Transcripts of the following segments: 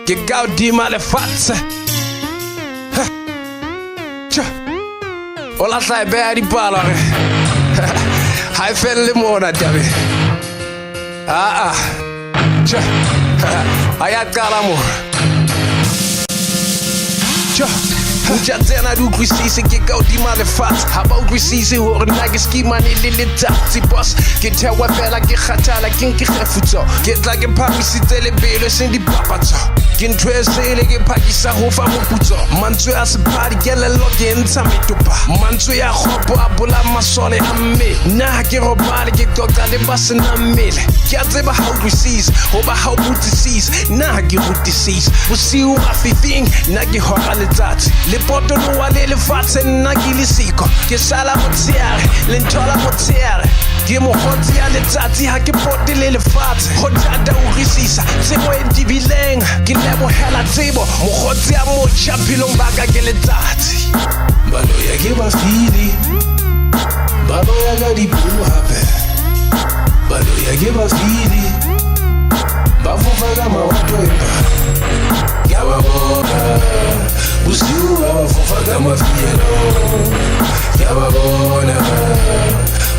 Che gaudi male facce. O la sai bene di palore. Hai felle mona jabi. Ayat kalamu. Uja tena du grisise che gaudi male facce. Haba grisise hore nage skima ni lille tati boss. Che te wa bella che khatala kin ki khefuto. Get like a papi si tele belo sendi papato. Kin twesele ke phakisa ho fa moputso. Mantswe a se party gele loge ntsha metupa. Mantswe ya khopo a bola masole a mme. Na ke robale ke tota le base na mmele. Ke a tseba how grisise ho ba how butisise. Na ke butisise. Bosiu a fifing na ke hora letsatsi. Le poto lo wa le lefatshe nna ke le siko. Ke sala motsiare le ntola motsiare. Ke mo khotsi ya letsatsi ha ke pote le lefatshe. Ho tata o risisa se mo entibileng. Ke lebo hela tsebo mo khotsi ya mo chapilong baka ke letsatsi. Balo ya ke ba fili. Balo ya ga di pulu hape. Balo ya ke ba fili. Ba fofa ga maoto empa. Ya ba bona. Busiu ba fofa ga mafielo. Ya ba bona.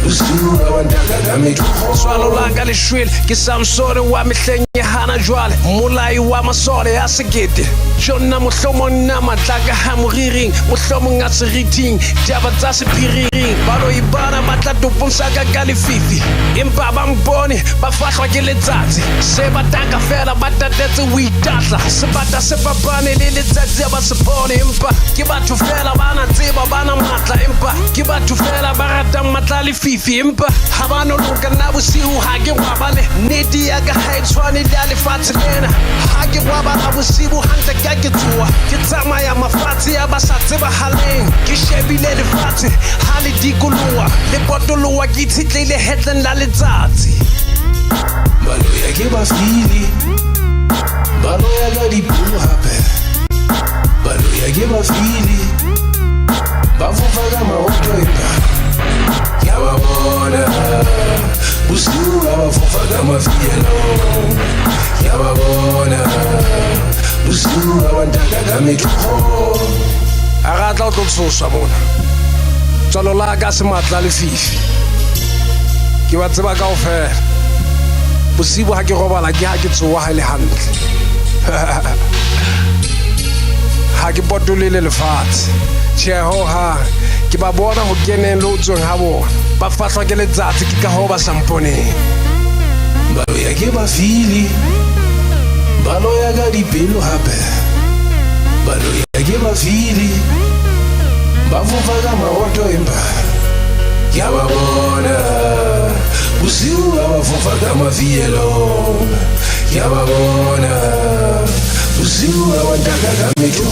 Busiu ba ndaka ga metho. Swalo la ga le shwele ke Samsone wa mehleng ya hana jwale. Molai wa masole a segete. Jona mohlomo nna matla ka ha moriring. Mohlomo nga seriting. Jaba tsa sepiriring. Balo ibana matla toponsa ka lefifi. Empa ba mbone ba fahlwa ke letsatsi. Se bataka fela ba tatetse o itatla. Se bata se papane le letsatsi ba se bone. Empa ke batho fela ba na tseba ba na matla. Empa ke batho fela ba rata matla lefifi. Empa ha ba no loka na bosiu ha ke wabale. Nedi ya ka ha tshwane le lefatshe lena. Ha ke wabala bosiu hantle ka ke tsoa. Ke tsamaya mafatshe ya ba sa tseba haleng. Ke shebile lefatshe ha le dikoloa. Le potoloa ke tsitlile headline la letsatsi. Balo ya ke ba fili. Balo ya ga di pulu hape. Balo ya ke ba fili. Ba fofa ga maoto empa. Ya ba bona. Busiu ba fofa ga mafielo. Ya ba bona. Busiu ba ndaka ga metho. Agatla o tlo tsosa mona. Tsalo la ka se matla le fifi. Ke ba tseba kaofela. Bosibu ha ke robala ke ha ke tsoa ha le hantle. Ha ke potolele lefatshe. Tjheho ha ke ba bona ho keneng lo tsweng ha bona. Ba fahlwa ke letsatsi ke ka ho ba samponeng. Balo ya ke ba fili. Balo ya ga di pelo hape. Balo ya ke ba fili. Ba fofa ga maoto empa. Ya ba bona. Busiu ba fofa ga mafielo. Ya ba bona. Busiu ba ndaka ga metho.